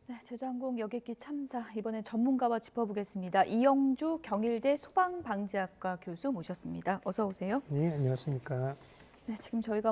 네, 제주항공 여객기 참사 이번엔 전문가와 짚어보겠습니다. 이영주 경일대 소방방지학과 교수 모셨습니다. 어서 오세요. 네, 안녕하십니까. 네, 지금 저희가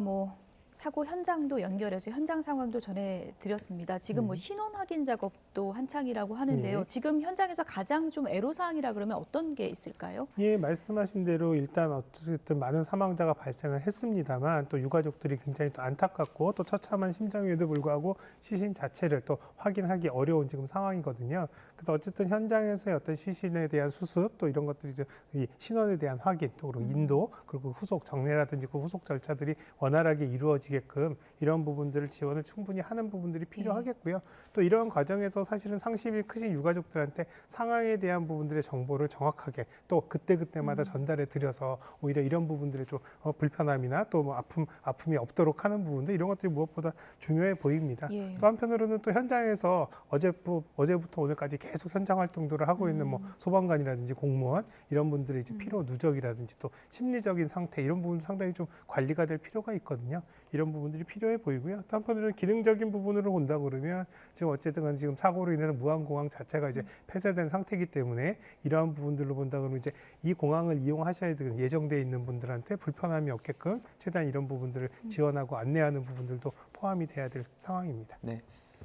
사고 현장도 연결해서 현장 상황도 전해드렸습니다. 지금 신원 확인 작업도 한창이라고 하는데요. 네. 지금 현장에서 가장 좀 애로사항이라 그러면 어떤 게 있을까요? 예, 말씀하신 대로 일단 어쨌든 많은 사망자가 발생을 했습니다만 또 유가족들이 굉장히 또 안타깝고 또 처참한 심정에도 불구하고 시신 자체를 또 확인하기 어려운 지금 상황이거든요. 그래서 어쨌든 현장에서의 어떤 시신에 대한 수습 또 이런 것들이 이 신원에 대한 확인 또 그리고 인도 그리고 후속 정례라든지 그 후속 절차들이 원활하게 이루어지게끔 이런 부분들을 지원을 충분히 하는 부분들이 필요하겠고요. 또 이런 과정에서 사실은 상심이 크신 유가족들한테 상황에 대한 부분들의 정보를 정확하게 또 그때그때마다 전달해 드려서 오히려 이런 부분들의 좀 불편함이나 또 아픔이 없도록 하는 부분들 이런 것들이 무엇보다 중요해 보입니다. 예. 또 한편으로는 또 현장에서 어제부터 오늘까지 계속 현장 활동들을 하고 있는 소방관이라든지 공무원 이런 분들의 이제 피로 누적이라든지 또 심리적인 상태 이런 부분 상당히 좀 관리가 될 필요가 있거든요. 이런 부분들이 필요해 보이고요. 또 한편으로는 기능적인 부분으로 본다 그러면 지금 어쨌든 지금 사고로 인해서 무안공항 자체가 이제 폐쇄된 상태이기 때문에 이러한 부분들로 본다 그러면 이제 이 공항을 이용하셔야 되는 예정돼 있는 분들한테 불편함이 없게끔 최대한 이런 부분들을 지원하고 안내하는 부분들도 포함이 돼야 될 상황입니다. 네,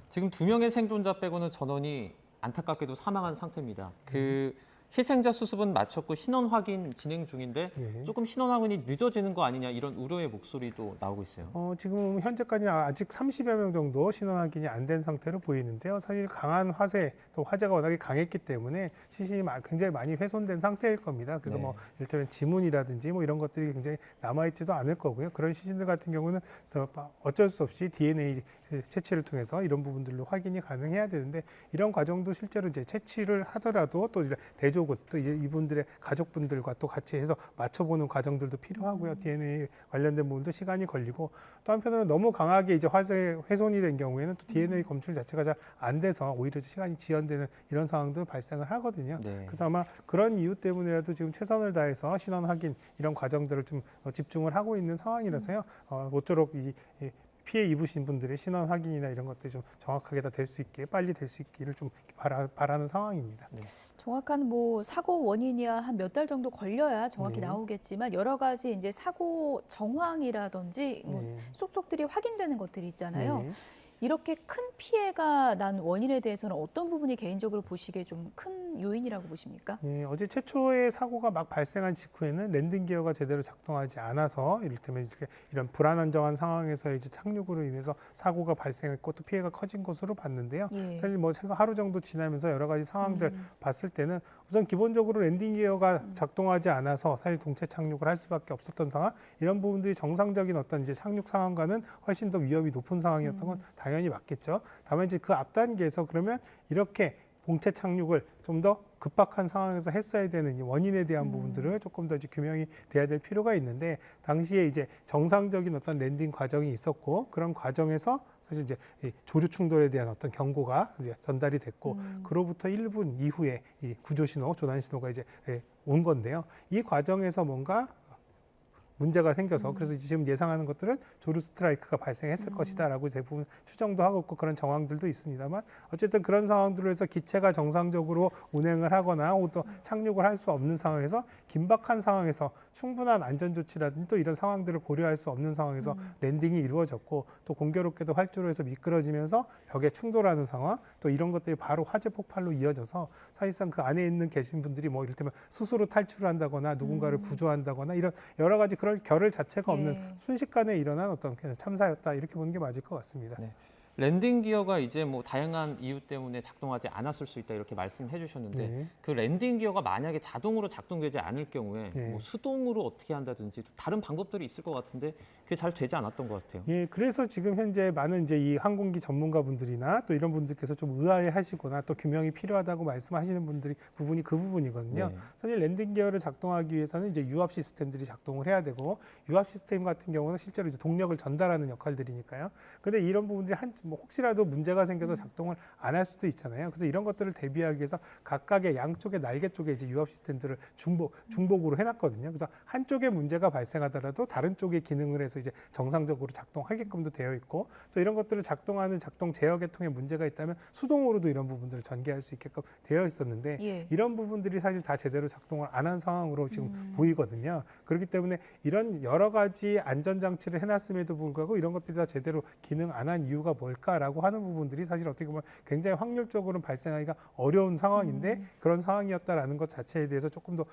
지금 2명의 생존자 빼고는 전원이 안타깝게도 사망한 상태입니다. 그 희생자 수습은 마쳤고 신원 확인 진행 중인데 네. 조금 신원 확인이 늦어지는 거 아니냐 이런 우려의 목소리도 나오고 있어요. 지금 현재까지 아직 30여 명 정도 신원 확인이 안 된 상태로 보이는데요. 사실 강한 화재, 또 화재가 워낙에 강했기 때문에 시신이 굉장히 많이 훼손된 상태일 겁니다. 그래서 네. 이를테면 지문이라든지 이런 것들이 굉장히 남아있지도 않을 거고요. 그런 시신들 같은 경우는 어쩔 수 없이 DNA 채취를 통해서 이런 부분들로 확인이 가능해야 되는데 이런 과정도 실제로 이제 채취를 하더라도 또 이제 대조군 또 이제 이분들의 가족분들과 또 같이 해서 맞춰보는 과정들도 필요하고요. DNA 관련된 부분도 시간이 걸리고 또 한편으로는 너무 강하게 이제 화재 훼손이 된 경우에는 또 DNA 검출 자체가 잘 안 돼서 오히려 시간이 지연되는 이런 상황도 발생을 하거든요. 네. 그래서 아마 그런 이유 때문이라도 지금 최선을 다해서 신원 확인 이런 과정들을 좀 집중을 하고 있는 상황이라서요. 모쪼록 이 피해 입으신 분들의 신원 확인이나 이런 것들이 좀 정확하게 다 될 수 있게 빨리 될 수 있기를 좀 바라는 상황입니다. 네. 정확한 사고 원인이야 한 몇 달 정도 걸려야 정확히 네. 나오겠지만 여러 가지 이제 사고 정황이라든지 네. 속속들이 확인되는 것들이 있잖아요. 네. 이렇게 큰 피해가 난 원인에 대해서는 어떤 부분이 개인적으로 보시기에 좀 큰 요인이라고 보십니까? 네, 어제 최초의 사고가 막 발생한 직후에는 랜딩 기어가 제대로 작동하지 않아서 이를테면 이런 불안정한 상황에서 이제 착륙으로 인해서 사고가 발생했고 또 피해가 커진 것으로 봤는데요. 예. 사실 하루 정도 지나면서 여러 가지 상황들 봤을 때는 우선 기본적으로 랜딩 기어가 작동하지 않아서 사실 동체 착륙을 할 수밖에 없었던 상황 이런 부분들이 정상적인 어떤 이제 착륙 상황과는 훨씬 더 위험이 높은 상황이었던 건 당연히 맞겠죠. 다만 이제 그 앞 단계에서 그러면 이렇게 봉체 착륙을 좀 더 급박한 상황에서 했어야 되는 이 원인에 대한 부분들을 조금 더 이제 규명이 돼야 될 필요가 있는데 당시에 이제 정상적인 어떤 랜딩 과정이 있었고 그런 과정에서 사실 이제 이 조류 충돌에 대한 어떤 경고가 이제 전달이 됐고 그로부터 1분 이후에 이 구조 신호, 조난 신호가 이제 온 건데요. 이 과정에서 뭔가 문제가 생겨서 그래서 지금 예상하는 것들은 조류 스트라이크가 발생했을 것이다라고 대부분 추정도 하고 있고 그런 정황들도 있습니다만 어쨌든 그런 상황들로 해서 기체가 정상적으로 운행을 하거나 또 착륙을 할 수 없는 상황에서 긴박한 상황에서 충분한 안전 조치라든지 또 이런 상황들을 고려할 수 없는 상황에서 랜딩이 이루어졌고 또 공교롭게도 활주로 해서 미끄러지면서 벽에 충돌하는 상황 또 이런 것들이 바로 화재 폭발로 이어져서 사실상 그 안에 계신 분들이 이를테면 스스로 탈출을 한다거나 누군가를 구조한다거나 이런 여러 가지 그런 결을 자체가 없는 예. 순식간에 일어난 어떤 참사였다 이렇게 보는 게 맞을 것 같습니다. 네. 랜딩 기어가 이제 다양한 이유 때문에 작동하지 않았을 수 있다 이렇게 말씀해 주셨는데 네. 그 랜딩 기어가 만약에 자동으로 작동되지 않을 경우에 네. 수동으로 어떻게 한다든지 다른 방법들이 있을 것 같은데 그게 잘 되지 않았던 것 같아요. 예, 그래서 지금 현재 많은 이제 이 항공기 전문가분들이나 또 이런 분들께서 좀 의아해하시거나 또 규명이 필요하다고 말씀하시는 부분이 그 부분이거든요. 네. 사실 랜딩 기어를 작동하기 위해서는 이제 유압 시스템들이 작동을 해야 되고 유압 시스템 같은 경우는 실제로 이제 동력을 전달하는 역할들이니까요. 근데 이런 부분들이 뭐 혹시라도 문제가 생겨서 작동을 안 할 수도 있잖아요. 그래서 이런 것들을 대비하기 위해서 각각의 양쪽의 날개 쪽에 이제 유압 시스템들을 중복으로 해놨거든요. 그래서 한쪽에 문제가 발생하더라도 다른 쪽에 기능을 해서 이제 정상적으로 작동하게끔도 되어 있고, 또 이런 것들을 작동하는 작동 제어 계통에 문제가 있다면 수동으로도 이런 부분들을 전개할 수 있게끔 되어 있었는데 예. 이런 부분들이 사실 다 제대로 작동을 안 한 상황으로 지금 보이거든요. 그렇기 때문에 이런 여러 가지 안전장치를 해놨음에도 불구하고 이런 것들이 다 제대로 기능 안 한 이유가 뭘까라고 하는 부분들이 사실 어떻게 보면 굉장히 확률적으로는 발생하기가 어려운 상황인데 그런 상황이었다라는 것 자체에 대해서 조금 더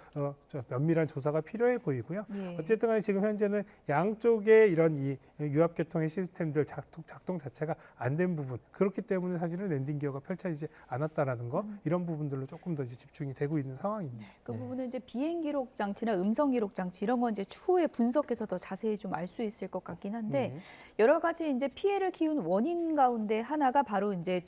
면밀한 조사가 필요해 보이고요. 예. 어쨌든 간에 지금 현재는 양쪽의 이런 이 유압계통의 시스템들 작동 자체가 안 된 부분, 그렇기 때문에 사실은 랜딩 기어가 펼쳐지지 않았다라는 거, 이런 부분들로 조금 더 이제 집중이 되고 있는 상황입니다. 그 부분은 이제 비행 기록 장치나 음성 기록 장치 이런 건 이제 추후에 분석해서 더 자세히 좀 알 수 있을 것 같긴 한데 네. 여러 가지 이제 피해를 키운 원인 가운데 하나가 바로 이제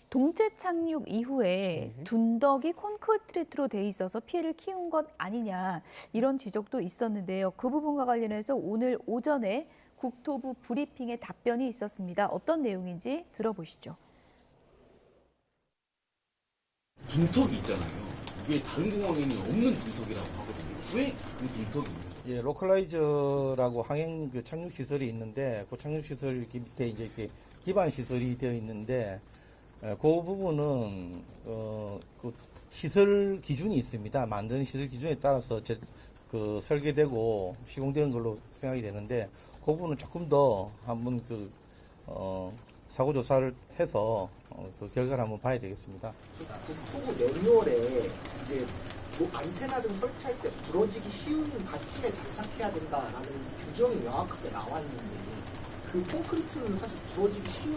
동체 착륙 이후에 둔덕이 콘크리트로 돼 있어서 피해를 키운 것 아니냐 이런 지적도 있었는데요. 그 부분과 관련해서 오늘 오전에 국토부 브리핑에 답변이 있었습니다. 어떤 내용인지 들어보시죠. 둔턱이 있잖아요. 이게 다른 공항에는 없는 둔턱이라고 하거든요. 왜 그 둔턱이 있는 거예요? 예, 로컬라이저라고 항행 그 착륙 시설이 있는데 그 착륙 시설 밑에 이제 이렇게 기반 시설이 되어 있는데 그 부분은 그 시설 기준이 있습니다. 만드는 시설 기준에 따라서 그 설계되고 시공되는 걸로 생각이 되는데 그 부분은 조금 더 한번 사고 조사를 해서 그 결과를 한번 봐야 되겠습니다. 국토부 매뉴얼에 이제 뭐 안테나를 설치할 때 부러지기 쉬운 받침에 장착해야 된다라는 규정이 명확하게 나왔는데 그 콘크리트는 사실 부러지기 쉬운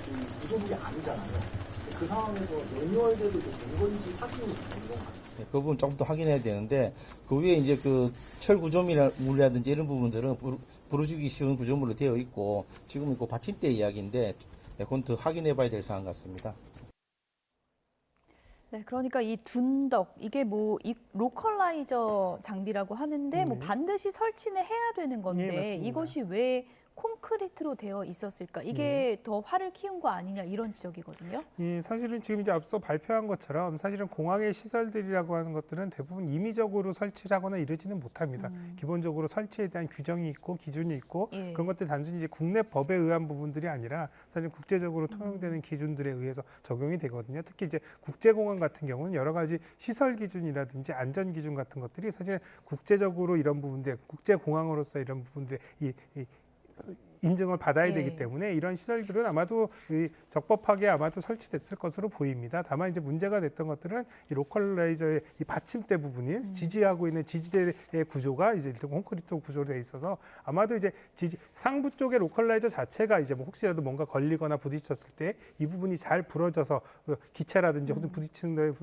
그 구조물이 아니잖아요. 그 상황에서 매뉴얼대로 된 건지 확인이 된 건가요? 그 부분 조금 더 확인해야 되는데 그 위에 이제 그 철 구조물이라든지 이런 부분들은 부러지기 쉬운 구조물로 되어 있고 지금은 그 받침대 이야기인데 그건 더 확인해봐야 될 사안 같습니다. 네, 그러니까 이 둔덕 이게 뭐 이 로컬라이저 장비라고 하는데 뭐 반드시 설치는 해야 되는 예, 건데 맞습니다. 이것이 왜 콘크리트로 되어 있었을까? 이게 더 화를 키운 거 아니냐 이런 지적이거든요. 예, 사실은 지금 이제 앞서 발표한 것처럼 사실은 공항의 시설들이라고 하는 것들은 대부분 임의적으로 설치를 하거나 이러지는 못합니다. 기본적으로 설치에 대한 규정이 있고 기준이 있고 예. 그런 것들이 단순히 이제 국내 법에 의한 부분들이 아니라 사실 국제적으로 통용되는 기준들에 의해서 적용이 되거든요. 특히 이제 국제공항 같은 경우는 여러 가지 시설 기준이라든지 안전 기준 같은 것들이 사실 국제적으로 이런 부분들, 국제공항으로서 이런 부분들 인증을 받아야 예. 되기 때문에 이런 시설들은 아마도 적법하게 아마도 설치됐을 것으로 보입니다. 다만 이제 문제가 됐던 것들은 이 로컬라이저의 이 받침대 부분이 지지하고 있는 지지대의 구조가 이제 일단 콘크리트 구조로 돼 있어서 아마도 이제 상부 쪽의 로컬라이저 자체가 이제 뭐 혹시라도 뭔가 걸리거나 부딪혔을 때 이 부분이 잘 부러져서 기체라든지 혹은 부딪히는 데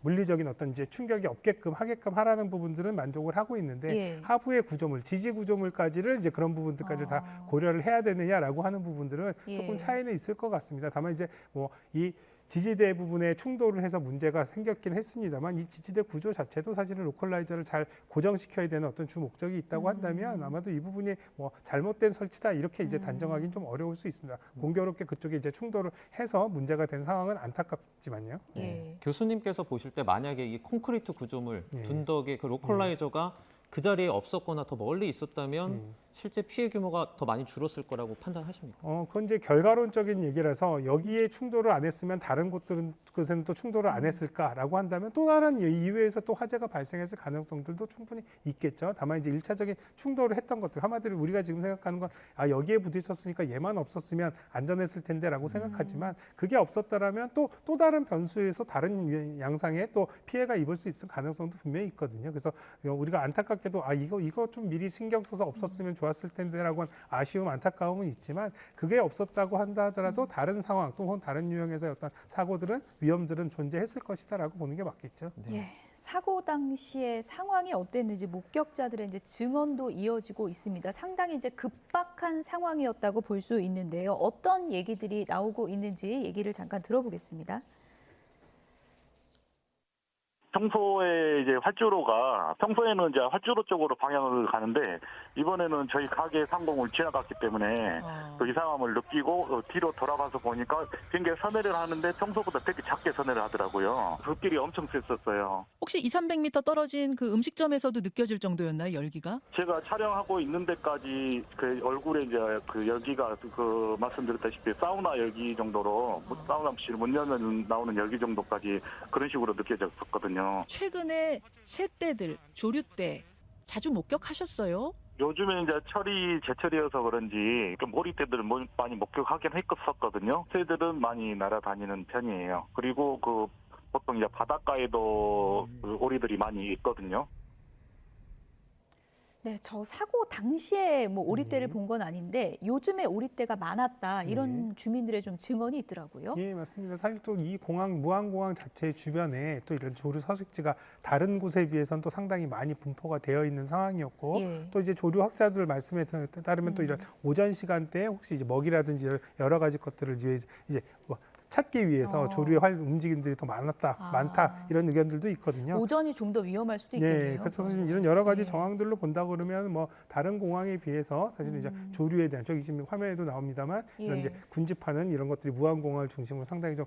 물리적인 어떤 이제 충격이 없게끔 하게끔 하라는 부분들은 만족을 하고 있는데 예. 하부의 구조물, 지지 구조물까지를 이제 그런 부분들까지 다 고려를 해야 되느냐라고 하는 부분들은 예. 조금 차이는 있을 것 같습니다. 다만 이제 뭐 이 지지대 부분에 충돌을 해서 문제가 생겼긴 했습니다만 이 지지대 구조 자체도 사실은 로컬라이저를 잘 고정시켜야 되는 어떤 주 목적이 있다고 한다면 아마도 이 부분이 뭐 잘못된 설치다 이렇게 이제 단정하기는 좀 어려울 수 있습니다. 공교롭게 그쪽에 이제 충돌을 해서 문제가 된 상황은 안타깝지만요. 예. 교수님께서 보실 때 만약에 이 콘크리트 구조물 예. 둔덕의 그 로컬라이저가 그 자리에 없었거나 더 멀리 있었다면 실제 피해 규모가 더 많이 줄었을 거라고 판단하십니까? 그건 이제 결과론적인 얘기라서 여기에 충돌을 안 했으면 다른 곳에는 또 충돌을 안 했을까라고 한다면 또 다른 이유에서 또 화재가 발생했을 가능성들도 충분히 있겠죠. 다만 이제 1차적인 충돌을 했던 것들 한마디로 우리가 지금 생각하는 건 여기에 부딪혔으니까 얘만 없었으면 안전했을 텐데라고 생각하지만 그게 없었다라면 또 다른 변수에서 다른 양상의 또 피해가 입을 수 있을 가능성도 분명히 있거든요. 그래서 우리가 안타깝게도 이거 좀 미리 신경 써서 없었으면 좋았을 텐데라고 한 아쉬움, 안타까움은 있지만 그게 없었다고 한다 하더라도 다른 상황 또는 다른 유형에서의 어떤 사고들은 위험들은 존재했을 것이다라고 보는 게 맞겠죠. 예. 사고 당시의 상황이 어땠는지 목격자들의 이제 증언도 이어지고 있습니다. 상당히 이제 급박한 상황이었다고 볼 수 있는데요. 어떤 얘기들이 나오고 있는지 얘기를 잠깐 들어보겠습니다. 평소에 이제 활주로가 평소에는 이제 활주로 쪽으로 방향을 가는데 이번에는 저희 가게 상공을 지나갔기 때문에 그 이상함을 느끼고 뒤로 돌아가서 보니까 비행기가 선회를 하는데 평소보다 되게 작게 선회를 하더라고요. 불길이 엄청 셌었어요. 혹시 200~300m 떨어진 그 음식점에서도 느껴질 정도였나요, 열기가? 제가 촬영하고 있는 데까지 그 얼굴에 이제 그 열기가 그 말씀드렸다시피 사우나 열기 정도로 사우나실 문 열면 나오는 열기 정도까지 그런 식으로 느껴졌었거든요. 최근에 새떼들, 조류떼 자주 목격하셨어요? 요즘에 이제 제철이어서 그런지 좀 오리떼들을 많이 목격하긴 했었거든요. 새들은 많이 날아다니는 편이에요. 그리고 그 보통 이제 바닷가에도 그 오리들이 많이 있거든요. 네, 저 사고 당시에 뭐 오리떼를 본 건 아닌데 요즘에 오리떼가 많았다 이런 주민들의 좀 증언이 있더라고요. 예, 맞습니다. 사실 또 이 무안공항 자체 주변에 또 이런 조류 서식지가 다른 곳에 비해서는 또 상당히 많이 분포가 되어 있는 상황이었고 예. 또 이제 조류 학자들 말씀에 따르면 또 이런 오전 시간대에 혹시 이제 먹이라든지 여러 가지 것들을 위해 이제 뭐 찾기 위해서 조류의 움직임들이 더 많다 이런 의견들도 있거든요. 오전이 좀 더 위험할 수도 있겠네요. 예, 그래서 사실 이런 여러 가지 예. 정황들로 본다 그러면 뭐 다른 공항에 비해서 사실은 이제 조류에 대한 저기 지금 화면에도 나옵니다만 이런 예. 이제 군집하는 이런 것들이 무안공항을 중심으로 상당히 좀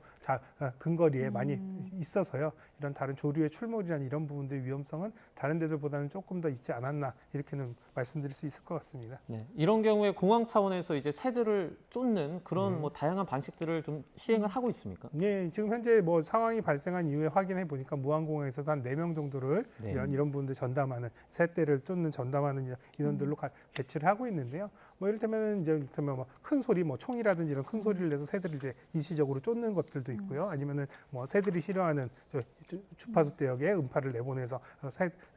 근거리에 많이 있어서요. 이런 다른 조류의 출몰이라는 이런 부분들의 위험성은 다른 데들보다는 조금 더 있지 않았나 이렇게는 말씀드릴 수 있을 것 같습니다. 네, 이런 경우에 공항 차원에서 이제 새들을 쫓는 그런 뭐 다양한 방식들을 좀 시행을 하고 있습니까? 네, 지금 현재 뭐 상황이 발생한 이후에 확인해 보니까 무안공항에서도 한 4명 정도를 네. 이런 분들 전담하는 새떼를 쫓는 전담하는 인원들로 배치를 하고 있는데요. 뭐 이를테면 뭐 큰 소리, 뭐 총이라든지 이런 큰 소리를 내서 새들을 이제 일시적으로 쫓는 것들도 있고요. 아니면은 뭐 새들이 싫어하는 주파수 대역에 음파를 내보내서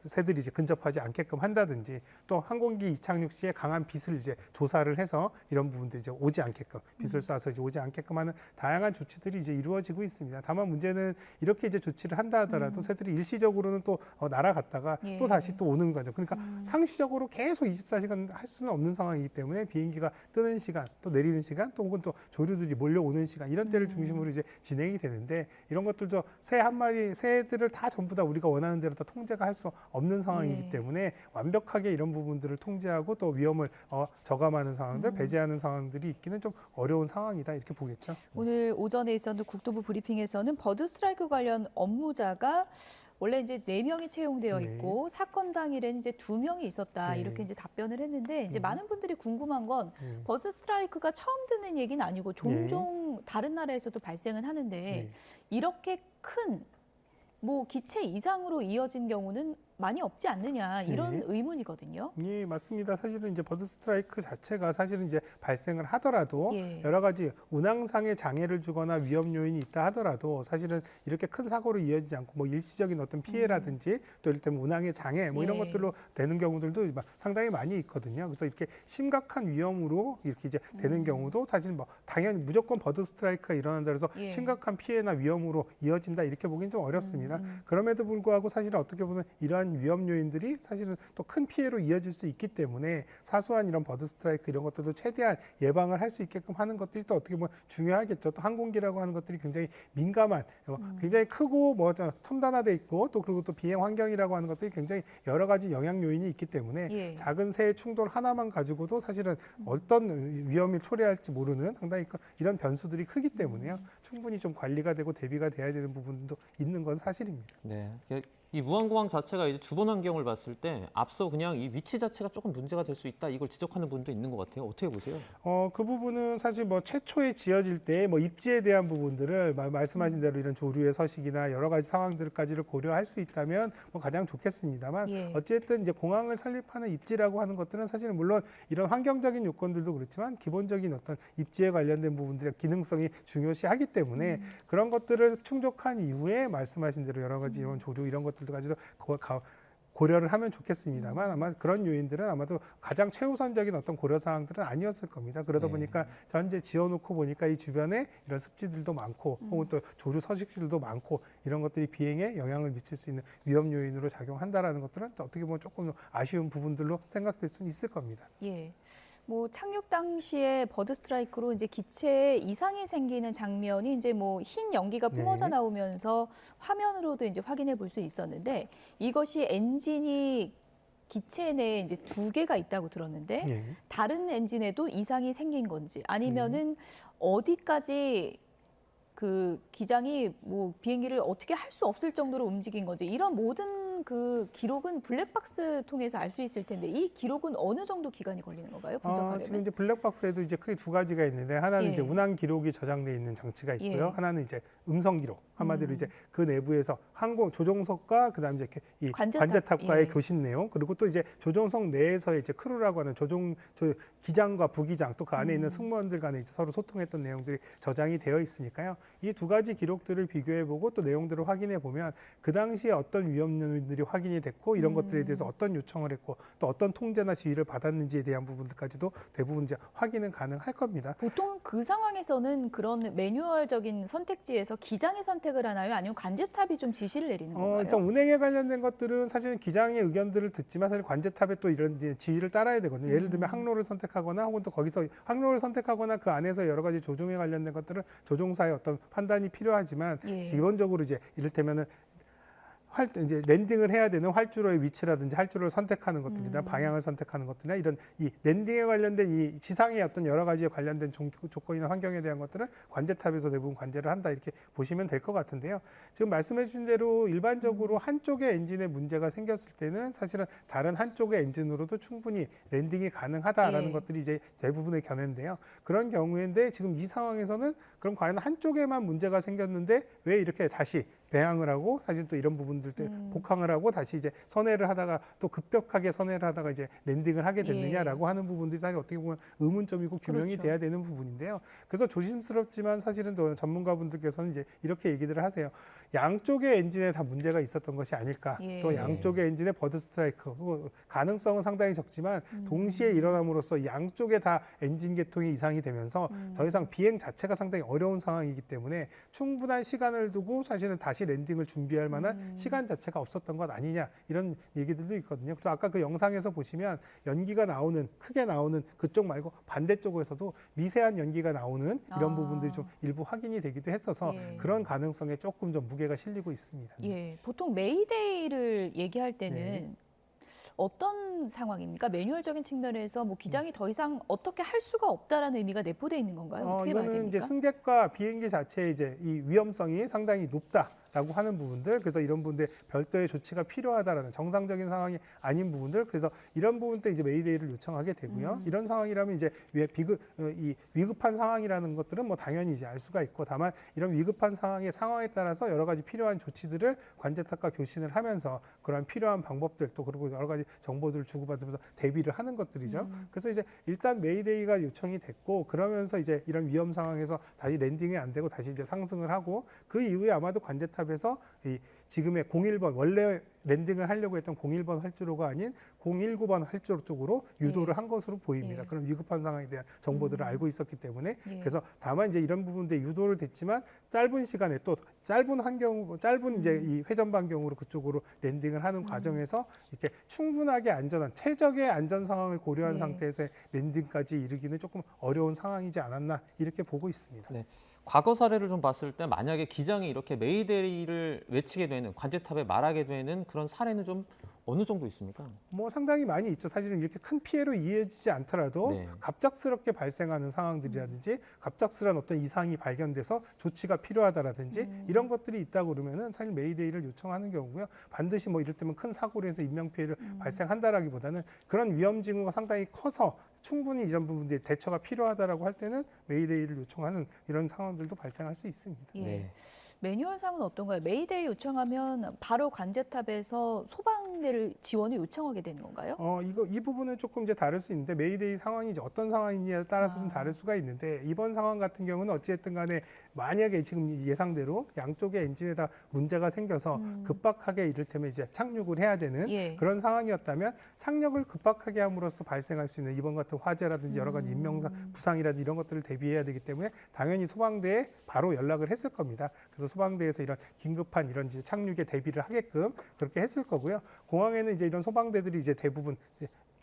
새들이 이제 근접하지 않게끔 한다든지 또 항공기 이착륙 시에 강한 빛을 이제 조사를 해서 이런 부분들이 이제 오지 않게끔 빛을 쏴서 이제 오지 않게끔 하는 다양한 조치들이 이제 이루어지고 있습니다. 다만 문제는 이렇게 이제 조치를 한다 하더라도 새들이 일시적으로는 또 날아갔다가 예. 또 다시 또 오는 거죠. 그러니까 상시적으로 계속 24시간 할 수는 없는 상황이기 때문에 비행기가 뜨는 시간, 또 내리는 시간, 또 혹은 또 조류들이 몰려오는 시간 이런 때를 중심으로 이제 진행이 되는데 이런 것들도 새 한 마리, 새들을 다 전부 다 우리가 원하는 대로 다 통제가 할 수 없는 상황이기 예. 때문에 완벽하게 이런 부분들을 통제하고 또 위험을 저감하는 상황들, 배제하는 상황들이 있기는 좀 어려운 상황이다 이렇게 보겠죠. 오늘 오전에 있었던 국토부 브리핑에서는 버드 스트라이크 관련 업무자가 원래 이제 4명이 채용되어 네. 있고 사건 당일에는 이제 2명이 있었다 네. 이렇게 이제 답변을 했는데 이제 많은 분들이 궁금한 건 버드 스트라이크가 처음 듣는 얘기는 아니고 종종 다른 나라에서도 발생은 하는데 네. 이렇게 큰 뭐 기체 이상으로 이어진 경우는 많이 없지 않느냐 이런 의문이거든요. 예, 맞습니다. 사실은 이제 버드 스트라이크 자체가 사실은 이제 발생을 하더라도 예. 여러 가지 운항상의 장애를 주거나 위험 요인이 있다 하더라도 사실은 이렇게 큰 사고로 이어지지 않고 뭐 일시적인 어떤 피해라든지 또 이를테면 운항의 장애 뭐 이런 예. 것들로 되는 경우들도 상당히 많이 있거든요. 그래서 이렇게 심각한 위험으로 이렇게 이제 되는 경우도 사실 뭐 당연히 무조건 버드 스트라이크가 일어난다 그래서 예. 심각한 피해나 위험으로 이어진다 이렇게 보기는 좀 어렵습니다. 그럼에도 불구하고 사실은 어떻게 보면 이러한 위험 요인들이 사실은 또 큰 피해로 이어질 수 있기 때문에 사소한 이런 버드 스트라이크 이런 것들도 최대한 예방을 할 수 있게끔 하는 것들이 또 어떻게 보면 중요하겠죠. 또 항공기라고 하는 것들이 굉장히 민감한, 굉장히 크고 뭐 첨단화돼 있고 또 그리고 또 비행 환경이라고 하는 것들이 굉장히 여러 가지 영향 요인이 있기 때문에 예. 작은 새의 충돌 하나만 가지고도 사실은 어떤 위험을 초래할지 모르는 상당히 이런 변수들이 크기 때문에요. 충분히 좀 관리가 되고 대비가 돼야 되는 부분도 있는 건 사실입니다. 네. 이 무안공항 자체가 이제 주변 환경을 봤을 때 앞서 그냥 이 위치 자체가 조금 문제가 될 수 있다 이걸 지적하는 분도 있는 것 같아요. 어떻게 보세요? 그 부분은 사실 뭐 최초에 지어질 때 뭐 입지에 대한 부분들을 말씀하신 대로 이런 조류의 서식이나 여러 가지 상황들까지를 고려할 수 있다면 뭐 가장 좋겠습니다만 예. 어쨌든 이제 공항을 설립하는 입지라고 하는 것들은 사실은 물론 이런 환경적인 요건들도 그렇지만 기본적인 어떤 입지에 관련된 부분들의 기능성이 중요시하기 때문에 그런 것들을 충족한 이후에 말씀하신 대로 여러 가지 이런 조류 이런 것들도 가지고 고려를 하면 좋겠습니다만 아마 그런 요인들은 아마도 가장 최우선적인 어떤 고려 사항들은 아니었을 겁니다. 그러다 네. 보니까 현재 지어놓고 보니까 이 주변에 이런 습지들도 많고 혹은 또 조류 서식지들도 많고 이런 것들이 비행에 영향을 미칠 수 있는 위험 요인으로 작용한다라는 것들은 또 어떻게 보면 조금 아쉬운 부분들로 생각될 수 있을 겁니다. 예. 뭐 착륙 당시에 버드 스트라이크로 이제 기체에 이상이 생기는 장면이 이제 뭐 흰 연기가 뿜어져 네. 나오면서 화면으로도 이제 확인해 볼 수 있었는데 이것이 엔진이 기체 내에 이제 2개가 있다고 들었는데 예. 다른 엔진에도 이상이 생긴 건지 아니면은 어디까지 그 기장이 뭐 비행기를 어떻게 할 수 없을 정도로 움직인 건지 이런 모든 그 기록은 블랙박스 통해서 알 수 있을 텐데 이 기록은 어느 정도 기간이 걸리는 건가요? 분석하려면? 지금 이제 블랙박스에도 이제 크게 2가지가 있는데 하나는 예. 이제 운항 기록이 저장돼 있는 장치가 있고요. 예. 하나는 이제 음성 기록. 한마디로 이제 그 내부에서 항공 조종석과 그다음에 이제 이 관제탑과의 예. 교신 내용 그리고 또 이제 조종석 내에서 이제 크루라고 하는 기장과 부기장 또 그 안에 있는 승무원들 간에 이제 서로 소통했던 내용들이 저장이 되어 있으니까요. 이 2가지 기록들을 비교해 보고 또 내용들을 확인해 보면 그 당시에 어떤 위험 요인들이 확인이 됐고 이런 것들에 대해서 어떤 요청을 했고 또 어떤 통제나 지휘를 받았는지에 대한 부분들까지도 대부분 이제 확인은 가능할 겁니다. 보통 그 상황에서는 그런 매뉴얼적인 선택지에서 기장이 선택을 하나요? 아니면 관제탑이 좀 지시를 내리는 건가요? 일단 운행에 관련된 것들은 사실 기장의 의견들을 듣지만 사실 관제탑에 또 이런 이제 지휘를 따라야 되거든요. 예를 들면 항로를 선택하거나 혹은 또 거기서 항로를 선택하거나 그 안에서 여러 가지 조종에 관련된 것들은 조종사의 어떤 판단이 필요하지만 예. 기본적으로 이제 이를테면은 이제 랜딩을 해야 되는 활주로의 위치라든지 활주로를 선택하는 것들이나 방향을 선택하는 것들이나 이런 이 랜딩에 관련된 이 지상의 어떤 여러 가지에 관련된 조건이나 환경에 대한 것들은 관제탑에서 대부분 관제를 한다 이렇게 보시면 될 것 같은데요. 지금 말씀해 주신 대로 일반적으로 한쪽의 엔진에 문제가 생겼을 때는 사실은 다른 한쪽의 엔진으로도 충분히 랜딩이 가능하다라는 예. 것들이 이제 대부분의 견해인데요. 그런 경우인데 지금 이 상황에서는 그럼 과연 한쪽에만 문제가 생겼는데 왜 이렇게 다시 배항을 하고 사실 또 이런 부분들 때 복항을 하고 다시 이제 선회를 하다가 또 급격하게 선회를 하다가 이제 랜딩을 하게 됐느냐라고 하는 부분들이 사실 어떻게 보면 의문점이고 규명이 그렇죠. 돼야 되는 부분인데요. 그래서 조심스럽지만 사실은 또 전문가분들께서는 이제 이렇게 얘기들을 하세요. 양쪽의 엔진에 다 문제가 있었던 것이 아닐까. 예. 또 양쪽의 엔진에 버드 스트라이크 가능성은 상당히 적지만 동시에 일어남으로써 양쪽에 다 엔진 계통이 이상이 되면서 더 이상 비행 자체가 상당히 어려운 상황이기 때문에 충분한 시간을 두고 사실은 다시 랜딩을 준비할 만한 시간 자체가 없었던 것 아니냐 이런 얘기들도 있거든요. 그래서 아까 그 영상에서 보시면 연기가 나오는 크게 나오는 그쪽 말고 반대쪽에서도 미세한 연기가 나오는 이런 부분들이 좀 일부 확인이 되기도 했어서 예. 그런 가능성에 조금 좀 무게가 실리고 있습니다. 예, 보통 메이데이를 얘기할 때는 네. 어떤 상황입니까? 매뉴얼적인 측면에서 뭐 기장이 더 이상 어떻게 할 수가 없다라는 의미가 내포되어 있는 건가요? 어떻게 봐야 이거는 이제 됩니까? 승객과 비행기 자체의 이제 이 위험성이 상당히 높다라고 하는 부분들, 그래서 이런 부분들 별도의 조치가 필요하다라는 정상적인 상황이 아닌 부분들, 그래서 이런 부분 때 이제 메이데이를 요청하게 되고요. 이런 상황이라면 이제 이 위급한 상황이라는 것들은 뭐 당연히 이제 알 수가 있고, 다만 이런 위급한 상황에 따라서 여러 가지 필요한 조치들을 관제탑과 교신을 하면서 그러한 필요한 방법들 또 그리고 여러 가지 정보들을 주고받으면서 대비를 하는 것들이죠. 그래서 이제 일단 메이데이가 요청이 됐고, 그러면서 이제 이런 위험 상황에서 다시 랜딩이 안 되고 다시 이제 상승을 하고, 그 이후에 아마도 관제탑에서 이 지금의 01번 원래 랜딩을 하려고 했던 01번 활주로가 아닌 019번 활주로 쪽으로 유도를 한 것으로 보입니다. 예. 그런 위급한 상황에 대한 정보들을 알고 있었기 때문에 예. 그래서 다만 이제 이런 부분들에 유도를 됐지만 짧은 시간에 또 짧은 이제 이 회전 반경으로 그쪽으로 랜딩을 하는 과정에서 이렇게 충분하게 안전한 최적의 안전 상황을 고려한 예. 상태에서 랜딩까지 이르기는 조금 어려운 상황이지 않았나 이렇게 보고 있습니다. 네. 과거 사례를 좀 봤을 때 만약에 기장이 이렇게 메이데이를 외치게 되는 관제탑에 말하게 되는 그런 사례는 좀 어느 정도 있습니까? 뭐 상당히 많이 있죠. 사실은 이렇게 큰 피해로 이어지지 않더라도 네. 갑작스럽게 발생하는 상황들이라든지 갑작스러운 어떤 이상이 발견돼서 조치가 필요하다라든지 이런 것들이 있다고 그러면은 사실 메이데이를 요청하는 경우고요. 반드시 뭐 이를테면 큰 사고로 해서 인명 피해를 발생한다라기보다는 그런 위험 징후가 상당히 커서 충분히 이런 부분들이 대처가 필요하다라고 할 때는 메이데이를 요청하는 이런 상황들도 발생할 수 있습니다. 예. 네. 매뉴얼상은 어떤가요? 메이데이 요청하면 바로 관제탑에서 소방대를 지원을 요청하게 되는 건가요? 이 부분은 조금 이제 다를 수 있는데 메이데이 상황이 이제 어떤 상황이냐에 따라서 좀 다를 수가 있는데 이번 상황 같은 경우는 어찌됐든 간에 만약에 지금 예상대로 양쪽의 엔진에 다 문제가 생겨서 급박하게 이를테면 이제 착륙을 해야 되는 예. 그런 상황이었다면 착륙을 급박하게 함으로써 발생할 수 있는 이번 같은 화재라든지 여러 가지 인명 부상이라든지 이런 것들을 대비해야 되기 때문에 당연히 소방대에 바로 연락을 했을 겁니다. 그래서 소방대에서 이런 긴급한 이런 이제 착륙에 대비를 하게끔 그렇게 했을 거고요. 공항에는 이제 이런 소방대들이 이제 대부분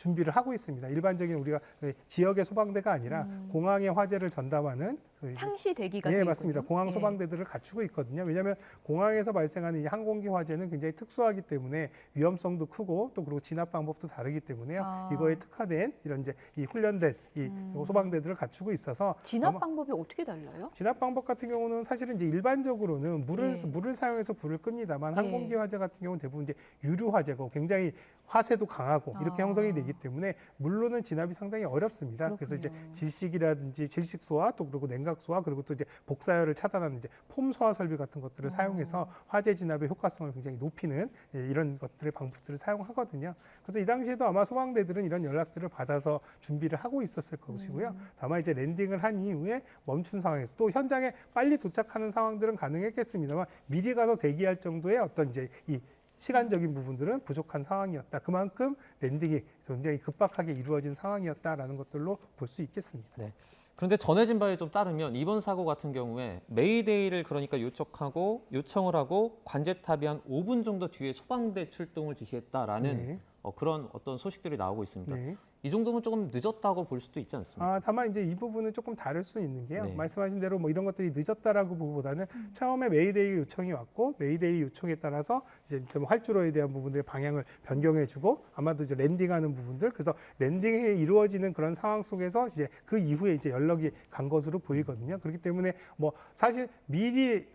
준비를 하고 있습니다. 일반적인 우리가 지역의 소방대가 아니라 공항에 화재를 전담하는 상시 대기가 예, 돼 맞습니다. 있군요. 공항 예. 소방대들을 갖추고 있거든요. 왜냐하면 공항에서 발생하는 이 항공기 화재는 굉장히 특수하기 때문에 위험성도 크고 또 그리고 진압 방법도 다르기 때문에요. 아. 이거에 특화된 이런 이제 이 훈련된 이 소방대들을 갖추고 있어서 진압 아마 방법이 어떻게 달라요? 진압 방법 같은 경우는 사실은 이제 일반적으로는 예. 물을 사용해서 불을 끕니다만 예. 항공기 화재 같은 경우는 대부분 이제 유류 화재고 굉장히 화세도 강하고 이렇게 아. 형성이 되기 때문에 물로는 진압이 상당히 어렵습니다. 그래서 이제 그렇군요. 질식이라든지 질식소와 또 그리고 냉각소와 그리고 또 이제 복사열을 차단하는 이제 폼 소화 설비 같은 것들을 사용해서 화재 진압의 효과성을 굉장히 높이는 이런 것들의 방법들을 사용하거든요. 그래서 이 당시에도 아마 소방대들은 이런 연락들을 받아서 준비를 하고 있었을 것이고요. 다만 이제 랜딩을 한 이후에 멈춘 상황에서 또 현장에 빨리 도착하는 상황들은 가능했겠습니다만 미리 가서 대기할 정도의 어떤 이제 이 시간적인 부분들은 부족한 상황이었다. 그만큼 랜딩이 굉장히 급박하게 이루어진 상황이었다라는 것들로 볼 수 있겠습니다. 네. 그런데 전해진 바에 좀 따르면 이번 사고 같은 경우에 메이데이를 그러니까 요청을 하고 관제탑이 한 5분 정도 뒤에 소방대 출동을 지시했다라는 네. 그런 어떤 소식들이 나오고 있습니다. 네. 이 정도면 조금 늦었다고 볼 수도 있지 않습니까? 다만 이제 이 부분은 조금 다를 수 있는 게요. 네. 말씀하신 대로 뭐 이런 것들이 늦었다라고 보기보다는 처음에 메이데이 요청이 왔고 메이데이 요청에 따라서 이제 좀 활주로에 대한 부분들의 방향을 변경해주고 아마도 이제 랜딩하는 부분들 그래서 랜딩이 이루어지는 그런 상황 속에서 이제 그 이후에 이제 연락이 간 것으로 보이거든요. 그렇기 때문에 뭐 사실 미리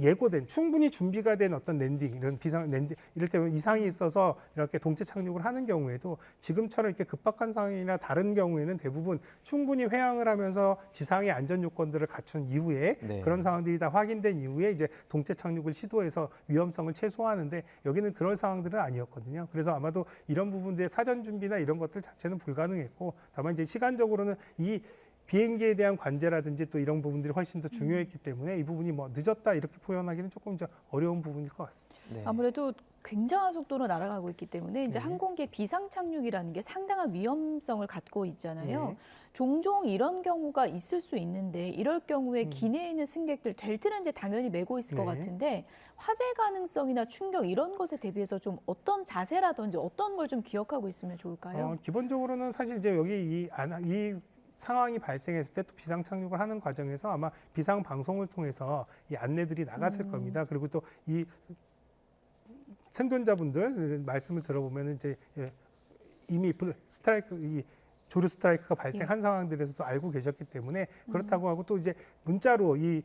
예고된 충분히 준비가 된 어떤 랜딩 이런 비상 랜딩 이를테면 이상이 있어서 이렇게 동체 착륙을 하는 경우에도 지금처럼 이렇게 급박한 상황이나 다른 경우에는 대부분 충분히 회항을 하면서 지상의 안전 요건들을 갖춘 이후에 네. 그런 상황들이 다 확인된 이후에 이제 동체 착륙을 시도해서 위험성을 최소화하는데 여기는 그런 상황들은 아니었거든요. 그래서 아마도 이런 부분들의 사전 준비나 이런 것들 자체는 불가능했고 다만 이제 시간적으로는 이 비행기에 대한 관제라든지 또 이런 부분들이 훨씬 더 중요했기 때문에 이 부분이 뭐 늦었다 이렇게 표현하기는 조금 좀 어려운 부분일 것 같습니다. 네. 아무래도 굉장한 속도로 날아가고 있기 때문에 이제 네. 항공기의 비상 착륙이라는 게 상당한 위험성을 갖고 있잖아요. 네. 종종 이런 경우가 있을 수 있는데 이럴 경우에 기내에 있는 승객들 벨트는 이제 당연히 매고 있을 것 네. 같은데 화재 가능성이나 충격 이런 것에 대비해서 좀 어떤 자세라든지 어떤 걸 좀 기억하고 있으면 좋을까요? 기본적으로는 사실 이제 여기 이 상황이 발생했을 때 또 비상 착륙을 하는 과정에서 아마 비상 방송을 통해서 이 안내들이 나갔을 겁니다. 그리고 또 이 생존자분들 말씀을 들어보면 이제 이미 이 조류 스트라이크가 발생한 상황들에서도 알고 계셨기 때문에 그렇다고 하고 또 이제 문자로 이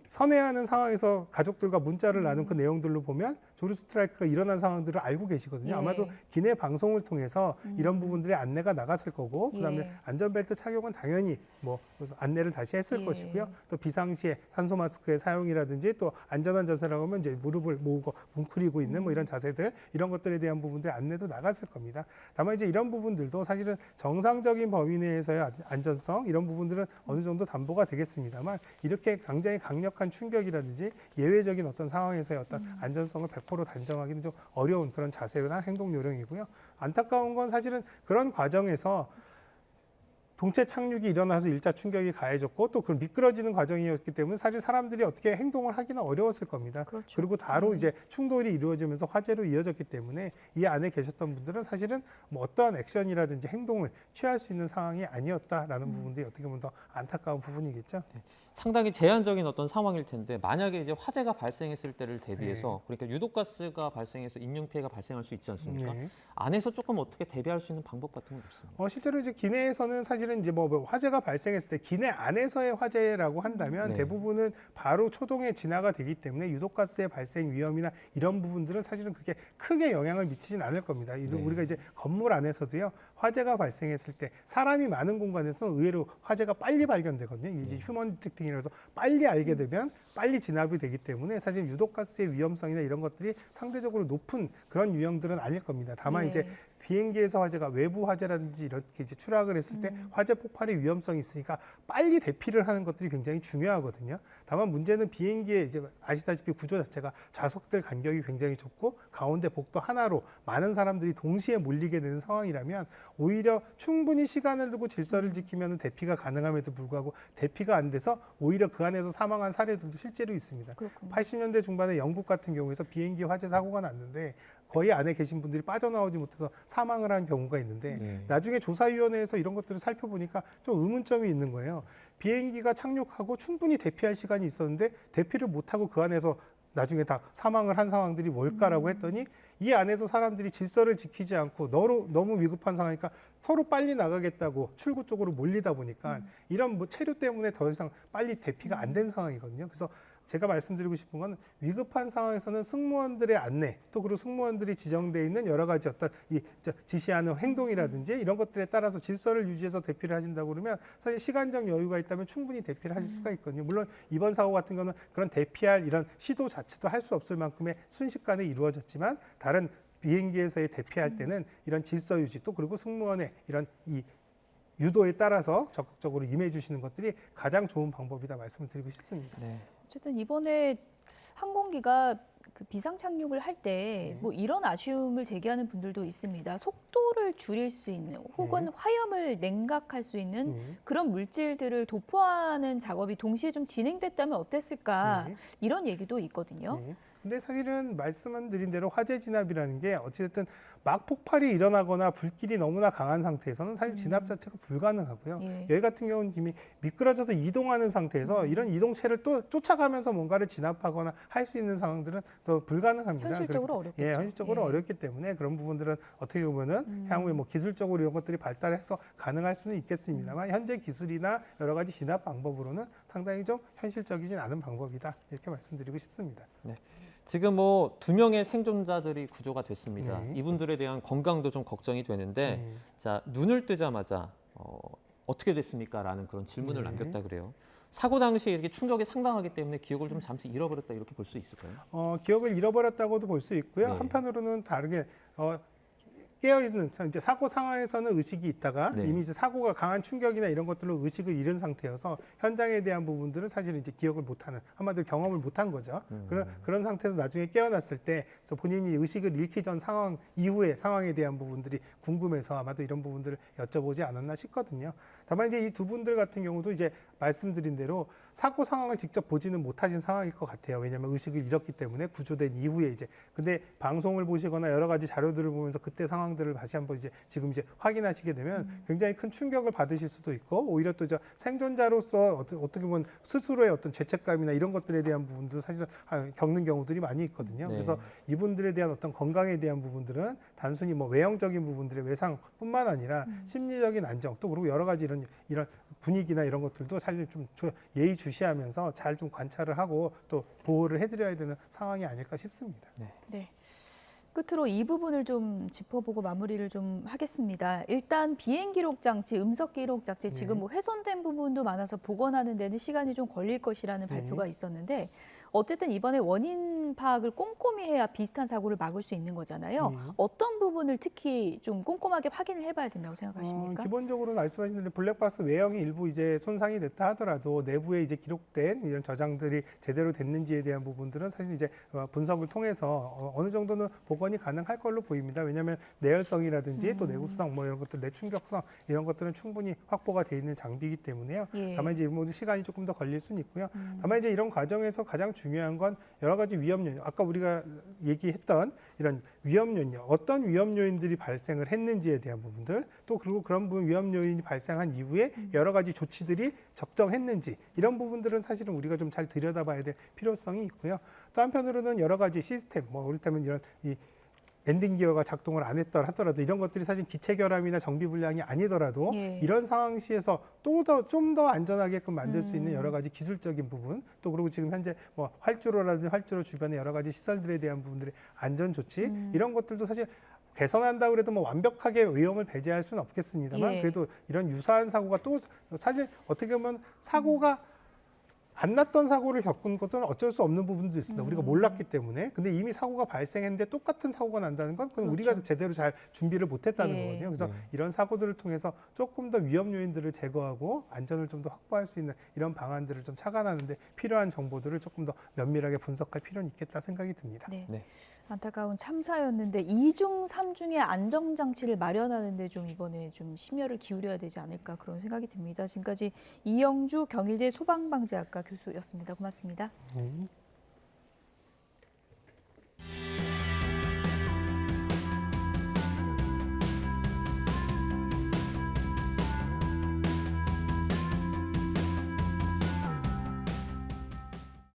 선회하는 상황에서 가족들과 문자를 나눈 그 내용들로 보면 조류 스트라이크가 일어난 상황들을 알고 계시거든요. 예. 아마도 기내 방송을 통해서 이런 부분들의 안내가 나갔을 거고 그다음에 예. 안전벨트 착용은 당연히 뭐 그래서 안내를 다시 했을 예. 것이고요. 또 비상시에 산소 마스크의 사용이라든지 또 안전한 자세라고 하면 이제 무릎을 모으고 뭉클이고 있는 뭐 이런 자세들 이런 것들에 대한 부분들 안내도 나갔을 겁니다. 다만 이제 이런 부분들도 사실은 정상적인 범위 내에서의 안전성 이런 부분들은 어느 정도 담보가 되겠습니다만 이렇게 굉장히 강력한 충격이라든지 예외적인 어떤 상황에서의 어떤 안전성을 100% 단정하기는 좀 어려운 그런 자세나 행동 요령이고요. 안타까운 건 사실은 그런 과정에서 동체 착륙이 일어나서 일자 충격이 가해졌고 또 그 미끄러지는 과정이었기 때문에 사실 사람들이 어떻게 행동을 하기는 어려웠을 겁니다. 그렇죠. 그리고 바로 이제 충돌이 이루어지면서 화재로 이어졌기 때문에 이 안에 계셨던 분들은 사실은 뭐 어떠한 액션이라든지 행동을 취할 수 있는 상황이 아니었다라는 부분들이 어떻게 보면 더 안타까운 부분이겠죠. 상당히 제한적인 어떤 상황일 텐데 만약에 이제 화재가 발생했을 때를 대비해서 그러니까 유독가스가 발생해서 인명 피해가 발생할 수 있지 않습니까? 네. 안에서 조금 어떻게 대비할 수 있는 방법 같은 건 없습니까? 실제로 이제 기내에서는 사실은 이제 뭐 화재가 발생했을 때 기내 안에서의 화재라고 한다면 네. 대부분은 바로 초동에 진화가 되기 때문에 유독가스의 발생 위험이나 이런 부분들은 사실은 그렇게 크게 영향을 미치진 않을 겁니다. 네. 우리가 이제 건물 안에서도요 화재가 발생했을 때 사람이 많은 공간에서는 의외로 화재가 빨리 발견되거든요. 이제 네. 휴먼 디텍팅이라서 빨리 알게 되면 빨리 진압이 되기 때문에 사실 유독가스의 위험성이나 이런 것들이 상대적으로 높은 그런 유형들은 아닐 겁니다. 다만 네. 이제 비행기에서 화재가 외부 화재라든지 이렇게 이제 추락을 했을 때 화재 폭발의 위험성이 있으니까 빨리 대피를 하는 것들이 굉장히 중요하거든요. 다만 문제는 비행기의 이제 아시다시피 구조 자체가 좌석들 간격이 굉장히 좁고 가운데 복도 하나로 많은 사람들이 동시에 몰리게 되는 상황이라면 오히려 충분히 시간을 두고 질서를 지키면 대피가 가능함에도 불구하고 대피가 안 돼서 오히려 그 안에서 사망한 사례들도 실제로 있습니다. 그렇군요. 80년대 중반에 영국 같은 경우에서 비행기 화재 사고가 났는데 거의 안에 계신 분들이 빠져나오지 못해서 사망을 한 경우가 있는데 네. 나중에 조사위원회에서 이런 것들을 살펴보니까 좀 의문점이 있는 거예요. 비행기가 착륙하고 충분히 대피할 시간이 있었는데 대피를 못하고 그 안에서 나중에 다 사망을 한 상황들이 뭘까라고 했더니 이 안에서 사람들이 질서를 지키지 않고 너무 위급한 상황이니까 서로 빨리 나가겠다고 출구 쪽으로 몰리다 보니까 이런 뭐 체류 때문에 더 이상 빨리 대피가 안 된 상황이거든요. 그래서 제가 말씀드리고 싶은 건 위급한 상황에서는 승무원들의 안내 또 그리고 승무원들이 지정돼 있는 여러 가지 어떤 지시하는 행동이라든지 이런 것들에 따라서 질서를 유지해서 대피를 하신다고 그러면 사실 시간적 여유가 있다면 충분히 대피를 하실 수가 있거든요. 물론 이번 사고 같은 거는 그런 대피할 이런 시도 자체도 할 수 없을 만큼의 순식간에 이루어졌지만 다른 비행기에서의 대피할 때는 이런 질서 유지 또 그리고 승무원의 이런 이 유도에 따라서 적극적으로 임해 주시는 것들이 가장 좋은 방법이다 말씀을 드리고 싶습니다. 네. 어쨌든 이번에 항공기가 그 비상 착륙을 할 때 뭐 이런 아쉬움을 제기하는 분들도 있습니다. 속도를 줄일 수 있는 혹은 화염을 냉각할 수 있는 그런 물질들을 도포하는 작업이 동시에 좀 진행됐다면 어땠을까 이런 얘기도 있거든요. 근데 사실은 말씀드린 대로 화재 진압이라는 게 어찌됐든 막 폭발이 일어나거나 불길이 너무나 강한 상태에서는 사실 진압 자체가 불가능하고요. 여기 같은 경우는 이미 미끄러져서 이동하는 상태에서 이런 이동체를 또 쫓아가면서 뭔가를 진압하거나 할 수 있는 상황들은 더 불가능합니다. 현실적으로 어렵겠죠. 예, 현실적으로 어렵기 때문에 그런 부분들은 어떻게 보면은 향후에 뭐 기술적으로 이런 것들이 발달해서 가능할 수는 있겠습니다만 현재 기술이나 여러 가지 진압 방법으로는 상당히 좀 현실적이진 않은 방법이다 이렇게 말씀드리고 싶습니다. 네. 지금 뭐 2명의 생존자들이 구조가 됐습니다. 네. 이분들에 대한 건강도 좀 걱정이 되는데 자 눈을 뜨자마자 어떻게 됐습니까? 라는 그런 질문을 남겼다 그래요. 사고 당시에 이렇게 충격이 상당하기 때문에 기억을 좀 잠시 잃어버렸다 이렇게 볼 수 있을까요? 기억을 잃어버렸다고도 볼 수 있고요. 네. 한편으로는 다르게 깨어있는 이제 사고 상황에서는 의식이 있다가 네. 이미 이제 사고가 강한 충격이나 이런 것들로 의식을 잃은 상태여서 현장에 대한 부분들은 사실 이제 기억을 못하는 한마디로 경험을 못한 거죠. 그런 상태에서 나중에 깨어났을 때 그래서 본인이 의식을 잃기 전 상황 이후의 상황에 대한 부분들이 궁금해서 아마도 이런 부분들을 여쭤보지 않았나 싶거든요. 다만 이제 이 두 분들 같은 경우도 이제 말씀드린 대로 사고 상황을 직접 보지는 못하신 상황일 것 같아요. 왜냐하면 의식을 잃었기 때문에 구조된 이후에 이제 근데 방송을 보시거나 여러 가지 자료들을 보면서 그때 상황들을 다시 한번 이제 지금 이제 확인하시게 되면 굉장히 큰 충격을 받으실 수도 있고 오히려 또 저 생존자로서 어떻게 보면 스스로의 어떤 죄책감이나 이런 것들에 대한 부분도 사실 겪는 경우들이 많이 있거든요. 네. 그래서 이분들에 대한 어떤 건강에 대한 부분들은 단순히 뭐 외형적인 부분들의 외상뿐만 아니라 심리적인 안정 또 그리고 여러 가지 이런 분위기나 이런 것들도 사실 좀 예의주시하면서 잘 좀 관찰을 하고 또 보호를 해드려야 되는 상황이 아닐까 싶습니다. 네. 끝으로 이 부분을 좀 짚어보고 마무리를 좀 하겠습니다. 일단 비행 기록 장치, 음성 기록 장치 지금 뭐 훼손된 부분도 많아서 복원하는 데는 시간이 좀 걸릴 것이라는 발표가 있었는데 어쨌든 이번에 원인 파악을 꼼꼼히 해야 비슷한 사고를 막을 수 있는 거잖아요. 어떤 부분을 특히 좀 꼼꼼하게 확인을 해봐야 된다고 생각하십니까? 기본적으로 말씀하신 대로 블랙박스 외형이 일부 이제 손상이 됐다 하더라도 내부에 이제 기록된 이런 저장들이 제대로 됐는지에 대한 부분들은 사실 이제 분석을 통해서 어느 정도는 복원이 가능할 걸로 보입니다. 왜냐하면 내열성이라든지 또 내구성 뭐 이런 것들, 내충격성 이런 것들은 충분히 확보가 돼 있는 장비이기 때문에요. 다만 이제 모두 시간이 조금 더 걸릴 수는 있고요. 다만 이제 이런 과정에서 가장 중요한 건 여러 가지 위험 요인, 아까 우리가 얘기했던 이런 위험 요인, 어떤 위험 요인들이 발생을 했는지에 대한 부분들, 또 그리고 그런 위험 요인이 발생한 이후에 여러 가지 조치들이 적정했는지 이런 부분들은 사실은 우리가 좀 잘 들여다봐야 될 필요성이 있고요. 또 한편으로는 여러 가지 시스템, 뭐 이를테면 이런 랜딩 기어가 작동을 안 했더라 하더라도 이런 것들이 사실 기체 결함이나 정비 불량이 아니더라도 이런 상황 시에서 좀 더 안전하게끔 만들 수 있는 여러 가지 기술적인 부분 또 그리고 지금 현재 뭐 활주로라든지 활주로 주변의 여러 가지 시설들에 대한 부분들의 안전 조치 이런 것들도 사실 개선한다고 해도 뭐 완벽하게 위험을 배제할 수는 없겠습니다만 그래도 이런 유사한 사고가 또 사실 어떻게 보면 사고가 안 났던 사고를 겪은 것은 어쩔 수 없는 부분도 있습니다. 우리가 몰랐기 때문에. 근데 이미 사고가 발생했는데 똑같은 사고가 난다는 건 그건 우리가 제대로 잘 준비를 못했다는 거거든요. 그래서 이런 사고들을 통해서 조금 더 위험 요인들을 제거하고 안전을 좀 더 확보할 수 있는 이런 방안들을 좀 착안하는데 필요한 정보들을 조금 더 면밀하게 분석할 필요는 있겠다 생각이 듭니다. 네. 안타까운 참사였는데 2중, 3중의 안정장치를 마련하는데 좀 이번에 좀 심혈을 기울여야 되지 않을까 그런 생각이 듭니다. 지금까지 이영주 경희대 소방방재학과 교수였습니다. 고맙습니다.